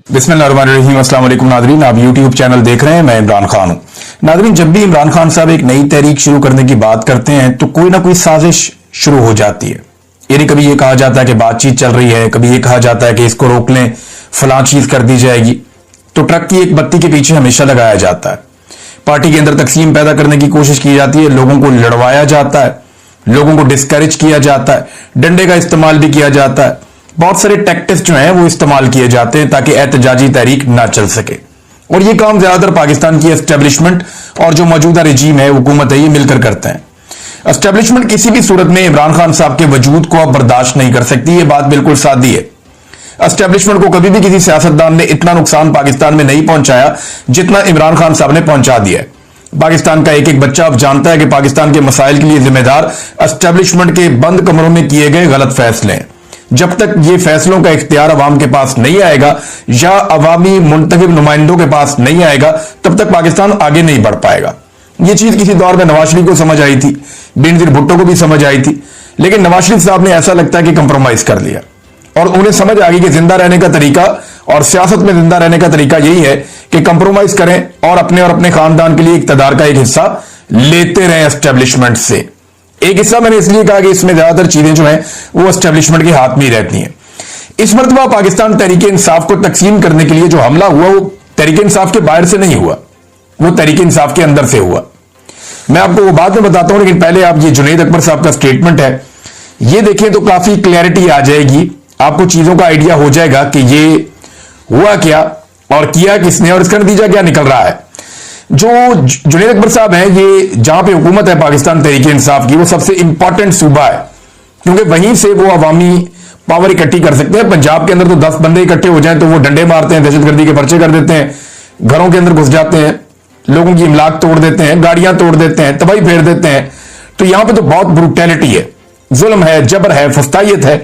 बिस्मिल्लाहिर्रहमानिर्रहीम। अस्सलाम वालेकुम नादरीन, आप यूट्यूब चैनल देख रहे हैं, मैं इमरान खान हूं। नादरीन, जब भी इमरान खान साहब एक नई तहरीक शुरू करने की बात करते हैं तो कोई ना कोई साजिश शुरू हो जाती है। यानी कभी ये कहा जाता है कि बातचीत चल रही है, कभी ये कहा जाता है कि इसको रोक लें, फलां चीज कर दी जाएगी। तो ट्रक की एक बत्ती के पीछे हमेशा लगाया जाता है। पार्टी के अंदर तकसीम पैदा करने की कोशिश की जाती है, लोगों को लड़वाया जाता है, लोगों को डिस्करेज किया जाता है, डंडे का इस्तेमाल भी किया जाता है। बहुत सारे टैक्टिक्स जो हैं वो इस्तेमाल किए जाते हैं ताकि एहतजाजी तहरीक ना चल सके। और ये काम ज्यादातर पाकिस्तान की एस्टेब्लिशमेंट और जो मौजूदा रजीम है, हुकूमत है, ये मिलकर करते हैं। एस्टेब्लिशमेंट किसी भी सूरत में इमरान खान साहब के वजूद को अब बर्दाश्त नहीं कर सकती, ये बात बिल्कुल सादी है। एस्टेब्लिशमेंट को कभी भी किसी सियासतदान ने इतना नुकसान पाकिस्तान में नहीं पहुंचाया जितना इमरान खान साहब ने पहुंचा दिया है। पाकिस्तान का एक एक बच्चा अब जानता है कि पाकिस्तान के मसाइल के लिए जिम्मेदार एस्टेब्लिशमेंट के बंद कमरों में किए गए गलत फैसले हैं। जब तक ये फैसलों का इख्तियार अवाम के पास नहीं आएगा या अवामी मुंतखब नुमाइंदों के पास नहीं आएगा, तब तक पाकिस्तान आगे नहीं बढ़ पाएगा। ये चीज किसी दौर में नवाज शरीफ को समझ आई थी, बेनजीर भुट्टो को भी समझ आई थी, लेकिन नवाज शरीफ साहब ने ऐसा लगता है कि कंप्रोमाइज कर लिया और उन्हें समझ आ गई कि जिंदा रहने का तरीका और सियासत में जिंदा रहने का तरीका यही है कि कंप्रोमाइज करें और अपने खानदान के लिए इक्तदार का एक हिस्सा लेते रहें एस्टेब्लिशमेंट से। एक हिस्सा मैंने इसलिए कहा कि इसमें ज्यादातर चीजें जो हैं वो एस्टेब्लिशमेंट के हाथ में ही रहती हैं। इस मरतबा पाकिस्तान तहरीके इंसाफ को तकसीम करने के लिए जो हमला हुआ वो तहरीके इंसाफ के बाहर से नहीं हुआ, वो तहरीके इंसाफ के अंदर से हुआ। मैं आपको वो बाद में बताता हूं, लेकिन पहले आप ये जुनैद अकबर साहब का स्टेटमेंट है, ये देखें तो काफी क्लैरिटी आ जाएगी, आपको चीजों का आइडिया हो जाएगा कि ये हुआ क्या और किया किसने और इसका नतीजा क्या निकल रहा है। जो जुनैद अकबर साहब हैं, ये जहां पे हुकूमत है पाकिस्तान तहरीके इंसाफ की, वो सबसे इंपॉर्टेंट सूबा है क्योंकि वहीं से वो अवामी पावर इकट्ठी कर सकते हैं। पंजाब के अंदर तो 10 बंदे इकट्ठे हो जाएं तो वो डंडे मारते हैं, दहशतगर्दी के पर्चे कर देते हैं, घरों के अंदर घुस जाते हैं, लोगों की इमलाक तोड़ देते हैं, गाड़ियां तोड़ देते हैं, तबाही फेर देते हैं। तो यहां पर तो बहुत ब्रूटैलिटी है, जुल्म है, जबर है, फस्तायत है।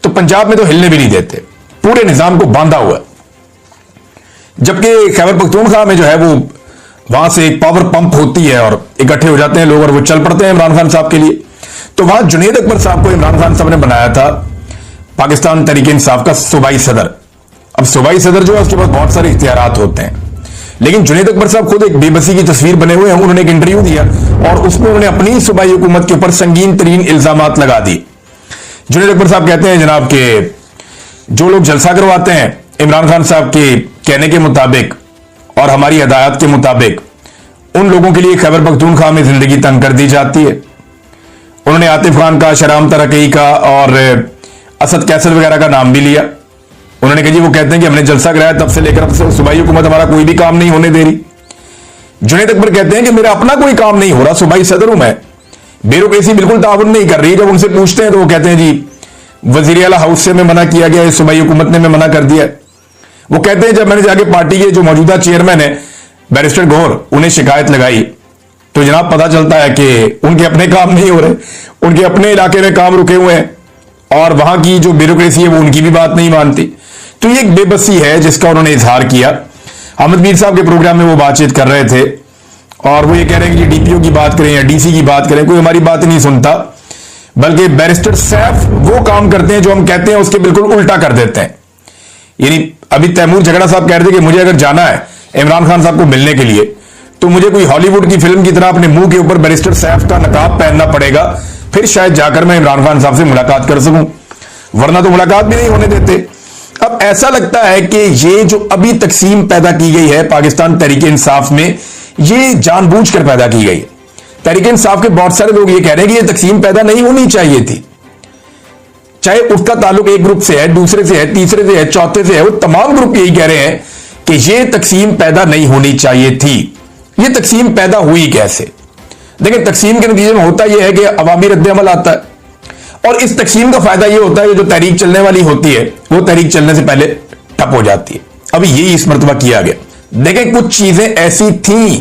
तो पंजाब में तो हिलने भी नहीं देते, पूरे निजाम को बांधा हुआ। जबकि खैबर पख्तूनख्वा में जो है वो वहां से एक पावर पंप होती है और इकट्ठे हो जाते हैं लोग और वो चल पड़ते हैं इमरान खान साहब के लिए। तो वहां जुनैद अकबर साहब को इमरान खान साहब ने बनाया था पाकिस्तान तहरीके इंसाफ का सूबाई सदर। अब सूबाई सदर जो है उसके पास बहुत सारे इख्तियारात होते हैं, लेकिन जुनैद अकबर साहब खुद एक बेबसी की तस्वीर बने हुए हैं। उन्होंने एक इंटरव्यू दिया और उसमें उन्होंने अपनी सूबाई हुकूमत के ऊपर संगीन तरीन इल्जामात लगा दिए। जुनैद अकबर साहब कहते हैं जनाब के जो लोग जलसा करवाते हैं इमरान खान साहब के कहने के मुताबिक और हमारी हदायत के मुताबिक, उन लोगों के लिए खैबर पख्तूनख्वा में जिंदगी तंग कर दी जाती है। उन्होंने आतिफ खान का, शराम तरकई का और असद कैसर वगैरह का नाम भी लिया। उन्होंने कहा जी वो कहते हैं कि हमने जलसा कराया तब से लेकर अब से सूबाई हुकूमत हमारा कोई भी काम नहीं होने दे रही। जुनैद अकबर कहते हैं कि मेरा अपना कोई काम नहीं हो रहा, सूबाई सदर हूं मैं, ब्यूरोक्रेसी बिल्कुल ताउन नहीं कर रही। जब उनसे पूछते हैं तो वो कहते हैं जी वजीर आला हाउस से में मना किया गया, सूबाई हुकूमत ने मना कर दिया। वो कहते हैं जब मैंने जाके पार्टी के जो मौजूदा चेयरमैन है बैरिस्टर गौर, उन्हें शिकायत लगाई तो जनाब पता चलता है कि उनके अपने काम नहीं हो रहे, उनके अपने इलाके में काम रुके हुए हैं और वहां की जो ब्यूरोक्रेसी है वो उनकी भी बात नहीं मानती। तो ये एक बेबसी है जिसका उन्होंने इजहार किया। अहमद मीर साहब के प्रोग्राम में वो बातचीत कर रहे थे और वो ये कह रहे हैं कि डीपीओ की बात करें या डीसी की बात करें, कोई हमारी बात नहीं सुनता, बल्कि बैरिस्टर सैफ वो काम करते हैं जो हम कहते हैं उसके बिल्कुल उल्टा कर देते हैं। यानी अभी तैमूर झगड़ा साहब कह रहे थे कि मुझे अगर जाना है इमरान खान साहब को मिलने के लिए तो मुझे कोई हॉलीवुड की फिल्म की तरह अपने मुंह के ऊपर बैरिस्टर सैफ का नकाब पहनना पड़ेगा, फिर शायद जाकर मैं इमरान खान साहब से मुलाकात कर सकूं, वरना तो मुलाकात भी नहीं होने देते। अब ऐसा लगता है कि ये जो अभी तकसीम पैदा की गई है पाकिस्तान तहरीके इंसाफ में, ये जानबूझकर पैदा की गई है। तहरीके इंसाफ के बहुत सारे लोग ये कह रहे हैं कि ये तकसीम पैदा नहीं होनी चाहिए थी, चाहे उसका ताल्लुक एक ग्रुप से है, दूसरे से है, तीसरे से है, चौथे से है, वो तमाम ग्रुप यही कह रहे हैं कि ये तकसीम पैदा नहीं होनी चाहिए थी। ये तकसीम पैदा हुई कैसे? देखिए तकसीम के नतीजे में होता यह है कि अवामी रद्द-ए-अमल आता है और इस तकसीम का फायदा यह होता है कि जो तहरीक चलने वाली होती है वो तहरीक चलने से पहले ठप हो जाती है। अभी यही इस मरतबा किया गया। देखें कुछ चीजें ऐसी थी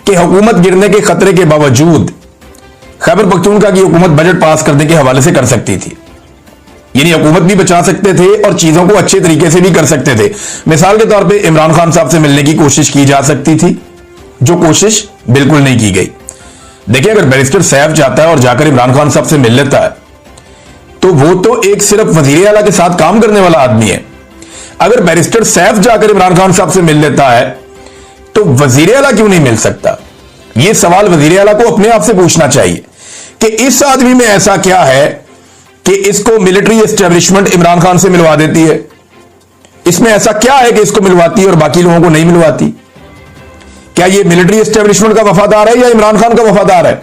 कि हुकूमत गिरने के खतरे के बावजूद खैबर पख्तूनख्वा की हुकूमत बजट पास करने के हवाले से कर सकती थी, यानी हुकूमत भी बचा सकते थे और चीजों को अच्छे तरीके से भी कर सकते थे। मिसाल के तौर पे इमरान खान साहब से मिलने की कोशिश की जा सकती थी, जो कोशिश बिल्कुल नहीं की गई। देखिए अगर बैरिस्टर सैफ जाता है और जाकर इमरान खान साहब से मिल लेता है तो वो तो एक सिर्फ वजीर आला के साथ काम करने वाला आदमी है। अगर बैरिस्टर सैफ जाकर इमरान खान साहब से मिल लेता है तो वजीर आला क्यों नहीं मिल सकता? यह सवाल वजीर आला को अपने आप से पूछना चाहिए कि इस आदमी में ऐसा क्या है कि इसको मिलिट्री एस्टेब्लिशमेंट इमरान खान से मिलवा देती है। इसमें ऐसा क्या है कि इसको मिलवाती है और बाकी लोगों को नहीं मिलवाती? क्या यह मिलिट्री एस्टेब्लिशमेंट का वफादार है या इमरान खान का वफादार है?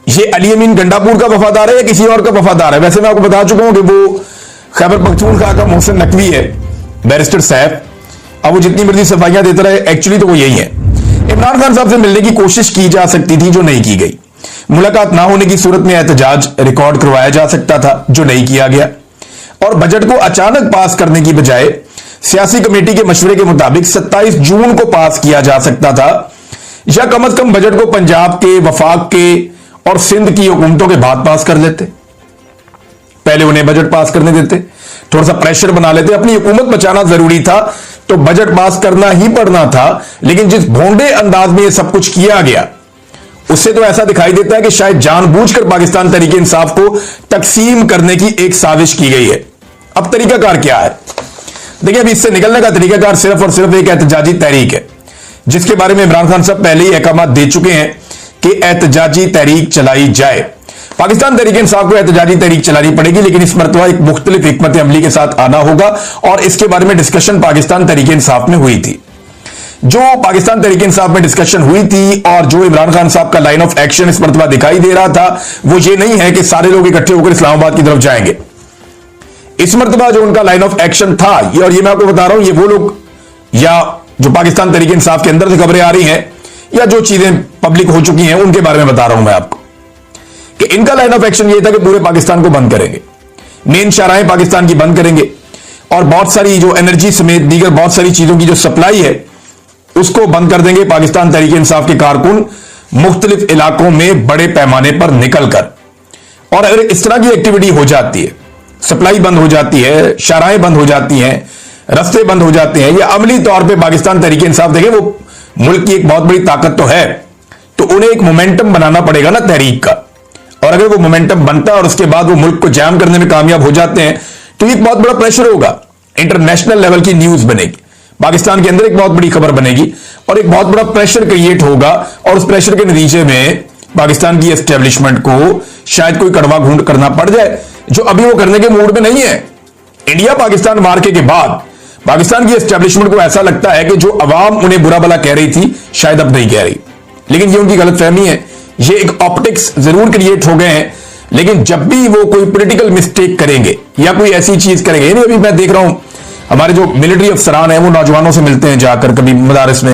ये अली अमीन गंडापुर का वफादार है या किसी और का वफादार है? वैसे मैं आपको बता चुका हूं कि वो खैबर पख्तूनख्वा का मोहसिन नकवी है, बैरिस्टर सैफ। अब वो जितनी मर्जी सफाइयां देता रहे, एक्चुअली तो वो यही है। इमरान खान साहब से मिलने की कोशिश की जा सकती थी, जो नहीं की गई। मुलाकात ना होने की सूरत में एहतजाज रिकॉर्ड करवाया जा सकता था, जो नहीं किया गया। और बजट को अचानक पास करने की बजाय सियासी कमेटी के मशवरे के मुताबिक 27 जून को पास किया जा सकता था, या कम से कम बजट को पंजाब के, वफाक के और सिंध की हुकूमतों के बाद पास कर लेते। पहले उन्हें बजट पास करने देते, थोड़ा सा प्रेशर बना लेते। अपनी हुकूमत बचाना जरूरी था तो बजट पास करना ही पड़ना था। लेकिन जिस भोंडे अंदाज में यह सब कुछ किया गया, उससे तो ऐसा दिखाई देता है कि शायद जानबूझकर पाकिस्तान तहरीक इंसाफ को तकसीम करने की एक साजिश की गई है। अब तरीकाकार क्या है? देखिए, अभी इससे निकलने का तरीकाकार सिर्फ और सिर्फ एक एहतजाजी तहरीक है, जिसके बारे में इमरान खान साहब पहले ही अहकाम दे चुके हैं कि एहतजाजी तहरीक चलाई जाए। पाकिस्तान तहरीक इंसाफ को एहतजाजी तहरीक चलानी पड़ेगी, लेकिन इस मरतबा एक मुख्तलिफ हिकमत अमली के साथ आना होगा। और इसके बारे में डिस्कशन पाकिस्तान तहरीक इंसाफ में हुई थी। जो पाकिस्तान तहरीक इंसाफ में डिस्कशन हुई थी और जो इमरान खान साहब का लाइन ऑफ एक्शन इस मरतबा दिखाई दे रहा था, वो ये नहीं है कि सारे लोग इकट्ठे होकर इस्लामाबाद की तरफ जाएंगे। इस मरतबा जो उनका लाइन ऑफ एक्शन था, और ये मैं आपको बता रहा हूं, ये वो लोग या जो पाकिस्तान तहरीक इंसाफ के अंदर से खबरें आ रही हैं या जो चीजें पब्लिक हो चुकी हैं, उनके बारे में बता रहा हूं मैं आपको कि इनका लाइन ऑफ एक्शन ये था कि पूरे पाकिस्तान को बंद करेंगे, मेन शाहराहें पाकिस्तान की बंद करेंगे और बहुत सारी जो एनर्जी समेत दीगर बहुत सारी चीजों की जो सप्लाई है उसको बंद कर देंगे। पाकिस्तान तहरीक इंसाफ के कारकुन मुख्तलिफ इलाकों में बड़े पैमाने पर निकलकर, और अगर इस तरह की एक्टिविटी हो जाती है, सप्लाई बंद हो जाती है, शाहराहें बंद हो जाती हैं, रास्ते बंद हो जाते हैं, या अमली तौर पे पाकिस्तान तहरीक इंसाफ, देखें वो मुल्क की एक बहुत बड़ी ताकत तो है, तो उन्हें एक मोमेंटम बनाना पड़ेगा ना तहरीक का। और अगर वो मोमेंटम बनता है और उसके बाद वो मुल्क को जैम करने में कामयाब हो जाते हैं, तो एक बहुत बड़ा प्रेशर होगा, इंटरनेशनल लेवल की न्यूज बनेगी, पाकिस्तान के अंदर एक बहुत बड़ी खबर बनेगी और एक बहुत बड़ा प्रेशर क्रिएट होगा। और उस प्रेशर के नतीजे में पाकिस्तान की एस्टेब्लिशमेंट को शायद कोई कड़वा घूंट करना पड़ जाए, जो अभी वो करने के मूड में नहीं है। इंडिया पाकिस्तान मार्के के बाद पाकिस्तान की एस्टेब्लिशमेंट को ऐसा लगता है कि जो अवाम उन्हें बुरा भला कह रही थी, शायद अब नहीं कह रही। लेकिन ये उनकी गलतफहमी है, ये एक ऑप्टिक्स जरूर क्रिएट हो गए हैं। लेकिन जब भी वो कोई पॉलिटिकल मिस्टेक करेंगे या कोई ऐसी चीज करेंगे, नहीं, अभी मैं देख रहा हूं हमारे जो मिलिट्री अफसरान हैं वो नौजवानों से मिलते हैं जाकर कभी मदारस में,